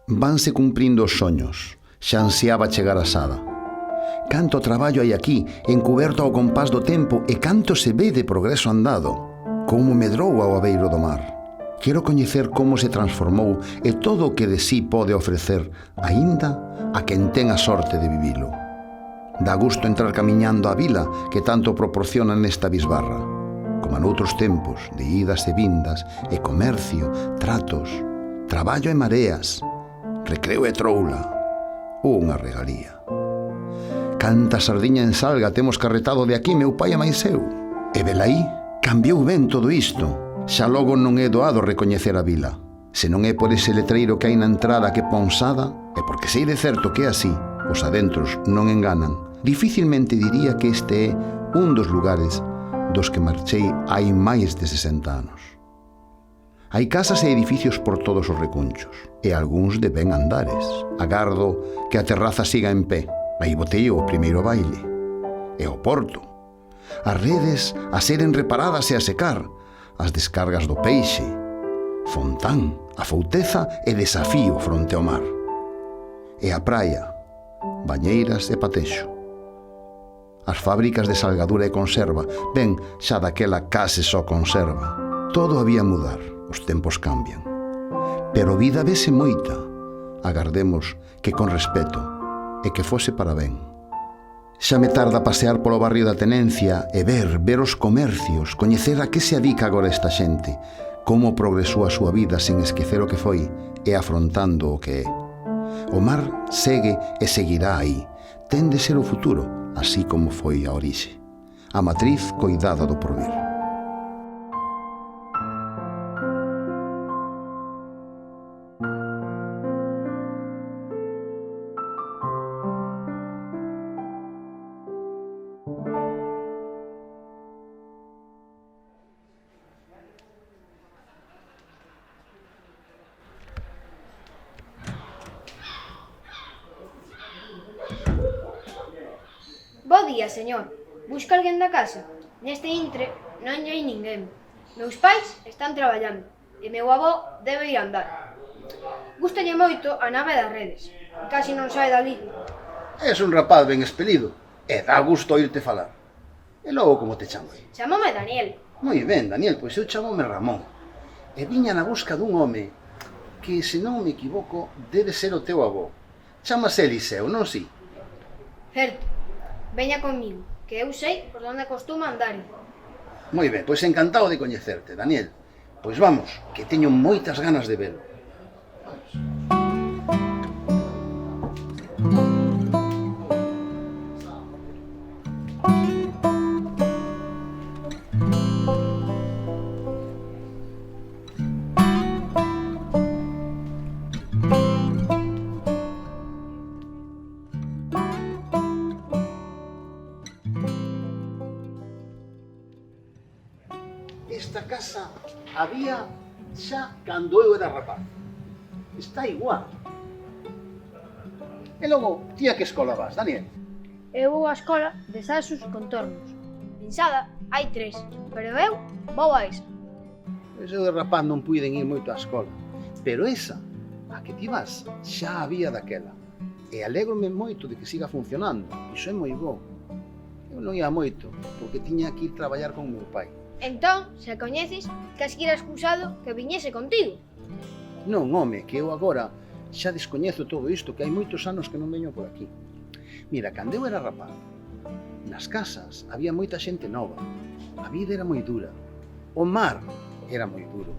Vanse cumprindo os soños, xa ansiaba chegar a Sada. Canto traballo hai aquí, encuberto ao compás do tempo, e canto se ve de progreso andado, como medrou ao abeiro do mar. Quero coñecer como se transformou e todo o que de sí pode ofrecer, aínda a quen ten a sorte de vivilo. Dá gusto entrar camiñando a vila que tanto proporciona nesta bisbarra, como noutros tempos de idas e vindas, e comercio, tratos, traballo e mareas, recreo e troula, unha regalía. Canta sardiña en salga temos carretado de aquí meu pai e máis eu. E velaí, cambiou ben todo isto. Xa logo non é doado recoñecer a vila. Se non é por ese letreiro que hai na entrada que pon Sada, e porque sei de certo que é así, os adentros non enganan, dificilmente diría que este é un dos lugares dos que marchei hai máis de 60 anos. Hai casas e edificios por todos os recunchos, e algúns de ben andares. Agardo que a terraza siga en pé. Aí botei o primeiro baile. E o porto. As redes a seren reparadas e a secar. As descargas do peixe. Fontán, a fouteza e desafío fronte ao mar. E a praia. Bañeiras e patexo. As fábricas de salgadura e conserva. Ben, xa daquela case só conserva. Todo había mudar. Os tempos cambian. Pero vida vese moita. Agardemos que con respeto e que fose para ben. Xa me tarda pasear polo barrio da Tenencia e ver os comercios, coñecer a que se adica agora esta xente, como progresou a súa vida sen esquecer o que foi e afrontando o que é. O mar segue e seguirá aí. Ten de ser o futuro, así como foi a orixe. A matriz coidada do porvir. Bo día, señor. Busca alguén da casa? Neste intre non hai ninguén. Meus pais están traballando e meu avó debe ir a andar. Gústalle moito a nave das redes. Casi non sae dali. És un rapaz ben expelido e dá gusto oírte falar. E logo como te chamas? Chámome Daniel. Moi ben, Daniel, pois eu chamome Ramón. E viña na busca dun home que, se non me equivoco, debe ser o teu avó. Chámase Eliseo, non si? Certo. Veña conmigo, que eu sei por onde acostuma andar. Moi ben, pois encantado de coñecerte, Daniel. Pois vamos, que teño moitas ganas de velo. Esta casa había xa cando eu era rapaz. Está igual. E logo, ti a que escola vas, Daniel? Eu vou á escola de Sasos Contornos. En Sada hai 3, pero eu vou a esa. Pois eu de rapaz non puiden ir moito á escola. Pero esa, a que ti vas, xa había daquela. E alégrome moito de que siga funcionando. Iso é moi bo. Eu non ia moito, porque tiña que ir traballar con meu pai. Entón, se a coñeces, casi que era excusado que viñese contigo. Non, home, que eu agora xa descoñezo todo isto, que hai moitos anos que non veño por aquí. Mira, cando eu era rapaz, nas casas había moita xente nova. A vida era moi dura. O mar era moi duro.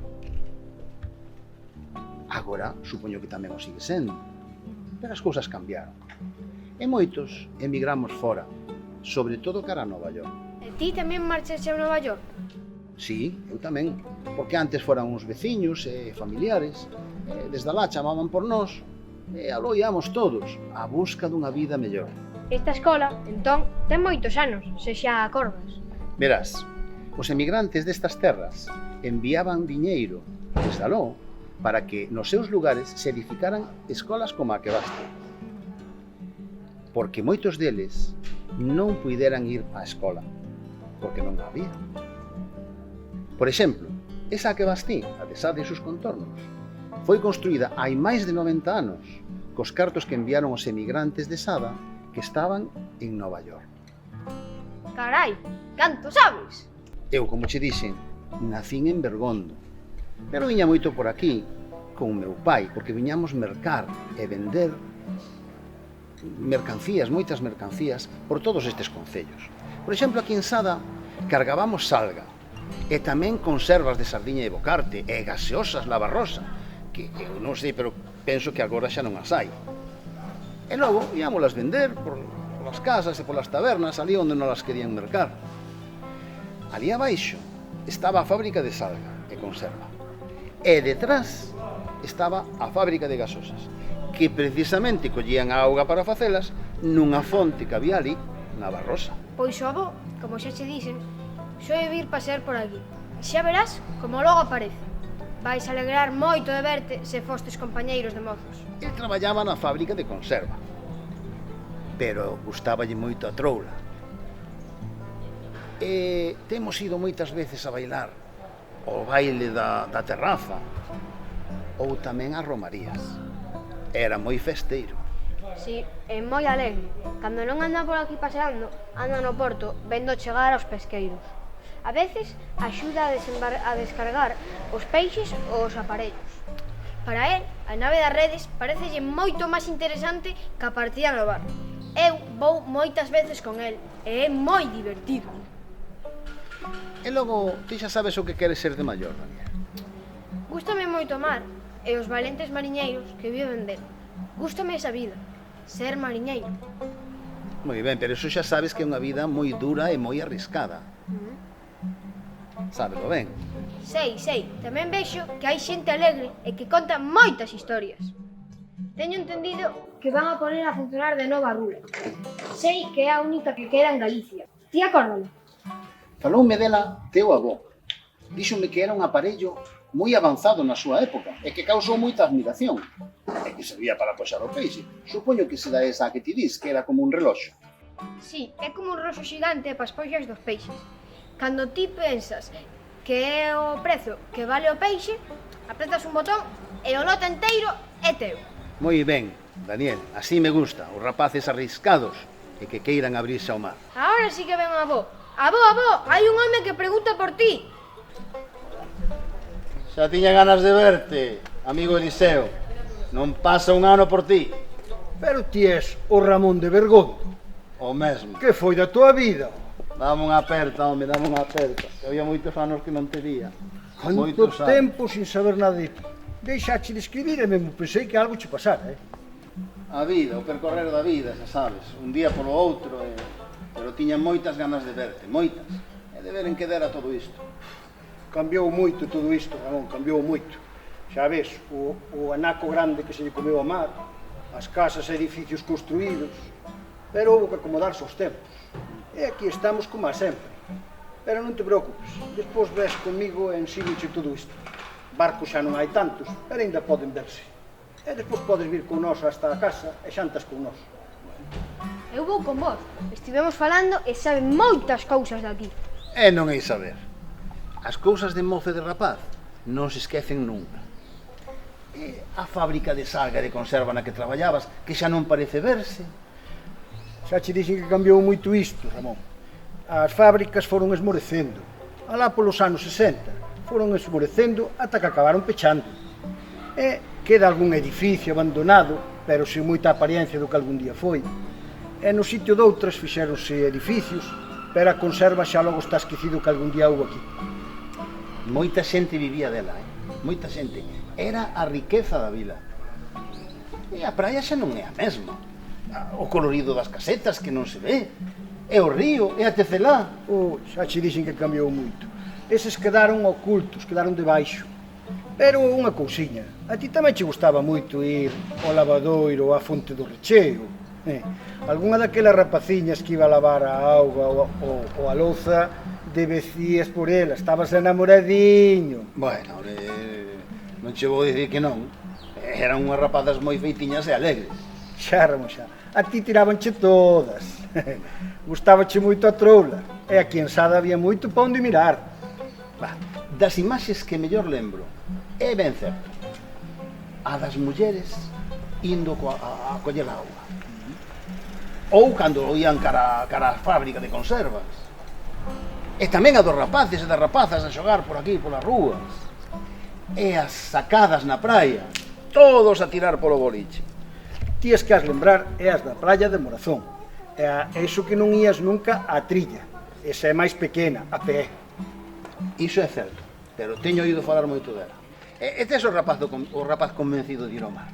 Agora, supoño que tamén o sigue sendo. Pero as cousas cambiaron. E moitos emigramos fora, sobre todo cara a Nova York. E ti tamén marchaste a Nova York? Sí, eu tamén, porque antes foran uns veciños e familiares, e desde alá chamaban por nós, e aló íamos todos, a busca dunha vida mellor. Esta escola, entón, ten moitos anos, se xa acordas. Verás, os emigrantes destas terras enviaban diñeiro desde aló para que nos seus lugares se edificaran escolas como a que vas ter. Porque moitos deles non puideran ir á escola, porque non había. Por exemplo, esa que vas ti, a de Sada e sus contornos, Foi construída hai máis de 90 anos, cos cartos que enviaron os emigrantes de Sada que estaban en Nova York. Carai, canto sabes? Eu, como che dixen, nacín en Bergondo, pero viña moito por aquí con o meu pai, porque viñamos mercar e vender mercancías, moitas mercancías, por todos estes concellos. Por exemplo, aquí en Sada cargábamos salga, e tamén conservas de sardiña e bocarte, e gaseosas lavarrosa, que eu non sei, pero penso que agora xa non as hai. E logo íamolas vender por as casas e polas tabernas, ali onde non las querían mercar. Ali abaixo estaba a fábrica de salga e conserva. E detrás estaba a fábrica de gasosas, que precisamente collían a auga para facelas nunha fonte que había ali na Barrosa. Pois o avó, como xa che dixen, soe vir pasear por aquí. Xa verás como logo aparece. Vais alegrar moito de verte se fostes compañeiros de mozos. El traballaba na fábrica de conserva, pero gustáballe moito a troula. E temos ido moitas veces a bailar o baile da terraza ou tamén as romarías. Era moi festeiro. Si, é moi alegre. Cando non anda por aquí paseando, anda no porto vendo chegar aos pesqueiros. A veces axuda a descargar os peixes ou os aparellos. Para él, a nave das redes parecelle moito máis interesante que a partida no bar. Eu vou moitas veces con el e é moi divertido. E logo, ti xa sabes o que queres ser de maior, Daniel. Gústame moito o mar e os valentes mariñeiros que viven del. Gústame esa vida, ser mariñeiro. Moi ben, pero iso xa sabes que é unha vida moi dura e moi arriscada. Sábelo ben. Sei, tamén vexo que hai xente alegre e que conta moitas historias. Teño entendido que van a poner a funcionar de novo a rula. Sei que é a única que queda en Galicia. Ti acórdalo? Faloume dela teu avó. Díxome que era un aparello moi avanzado na súa época e que causou moita admiración. E que servía para poxar o peixe. Supoño que será esa que ti dis, que era como un reloxo. Sí, é como un roxo xigante para as pollas dos peixes. Cando ti pensas que é o prezo que vale o peixe, apretas un botón e o lote enteiro é teu. Moi ben, Daniel, así me gusta, os rapaces arriscados e que queiran abrirse ao mar. Agora sí que ven o avó. Avó, hai un home que pregunta por ti. Xa tiña ganas de verte, amigo Eliseo. Non pasa un ano por ti. Pero ti és o Ramón de Bergondo. O mesmo. Que foi da tua vida? Dame unha aperta, home, dame unha aperta. Que había moitos anos que non te vía. Canto tempo sin saber nada de ti. Deixache de escribir e mesmo pensei que algo che pasara, A vida, o percorrer da vida, xa sabes. Un día polo outro, pero tiña moitas ganas de verte, moitas. E de ver en que dera todo isto. Cambiou moito todo isto, Ramón, cambiou moito. Xa ves, o anaco grande que se lle comeu a mar, as casas e edificios construídos, pero houve que acomodarse aos tempos. E aquí estamos como a sempre. Pero non te preocupes, despois ves comigo e ensínoche todo isto. Barcos xa non hai tantos, pero ainda poden verse. E despois podes vir con nós hasta a casa e xantas con nós. Eu vou con vos. Estivemos falando e sabe moitas cousas de aquí. E non hei saber. As cousas de mozo e de rapaz non se esquecen nunca. E a fábrica de salga de conserva na que traballabas, que xa non parece verse. Xa che dixen que cambiou moito isto, Ramón. As fábricas foron esmorecendo. Alá polos anos 60 foron esmorecendo ata que acabaron pechando. E queda algún edificio abandonado, pero sen moita apariencia do que algún día foi. E no sitio doutras fixéronse edificios, pero a conserva xa logo está esquecido que algún día houve aquí. Moita xente vivía dela, moita xente. Era a riqueza da vila. E a praia xa non é a mesma. O colorido das casetas que non se ve. E o río, e a tecelá. Xa che dixen que cambiou moito. Eses quedaron ocultos, quedaron debaixo. Pero unha cousiña, a ti tamén che gustaba moito ir ao lavadoiro ou á fonte do recheo. Algúna daquelas rapaciñas que iba a lavar a auga ou a louza, debecías por ela, estabas enamoradiño. Bueno, non che vou dicir que non. Eran unhas rapadas moi feitiñas e alegres. Xa, Ramón, xa. A ti tirabanche todas. Gustabache moito a troula. E aquí en Sada había moito pa onde mirar. Das imaxes que mellor lembro, é ben certo. a das mulleres indo a coller auga. Ou cando ían cara a fábrica de conservas. E tamén a dos rapaces e das rapazas a xogar por aquí, polas rúas. E as sacadas na praia, todos a tirar polo boliche. Ti as que has lembrar é as da praia de Morazón. E iso que non ías nunca á trilla. Esa é máis pequena, a pé. Iso é certo, pero teño oído falar moito dela. E tes o rapaz convencido de ir ao mar.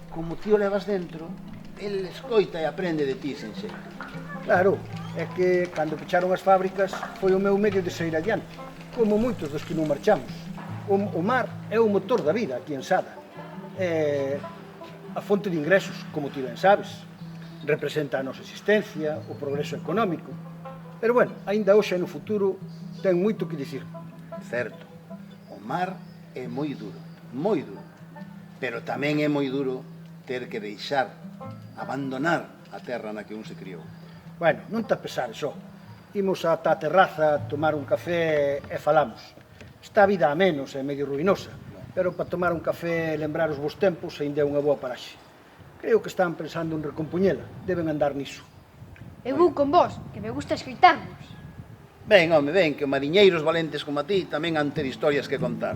Como ti o levas dentro, el escoita e aprende de ti sen xeito. Claro, é que cando pecharon as fábricas foi o meu medio de sair adiante, como moitos dos que non marchamos. O mar é o motor da vida aquí en Sada. É a fonte de ingresos, como ti ben sabes. Representa a nosa existencia, o progreso económico. Pero bueno, aínda hoxe e no futuro ten moito que dicir. Certo, o mar é moi duro, pero tamén é moi duro ter que deixar, abandonar a terra na que un se criou. Bueno, non te pesares, só. Imos ata a terraza, tomar un café e falamos. Está a vida a menos, é medio ruinosa, pero para tomar un café e lembrar os vos tempos ainda é unha boa paraxe. Creo que están pensando en recompuñela, deben andar niso. Eu vou con vos, que me gusta escoitarvos. Ben, home, ben, que mariñeiros valentes como a ti tamén han ter historias que contar.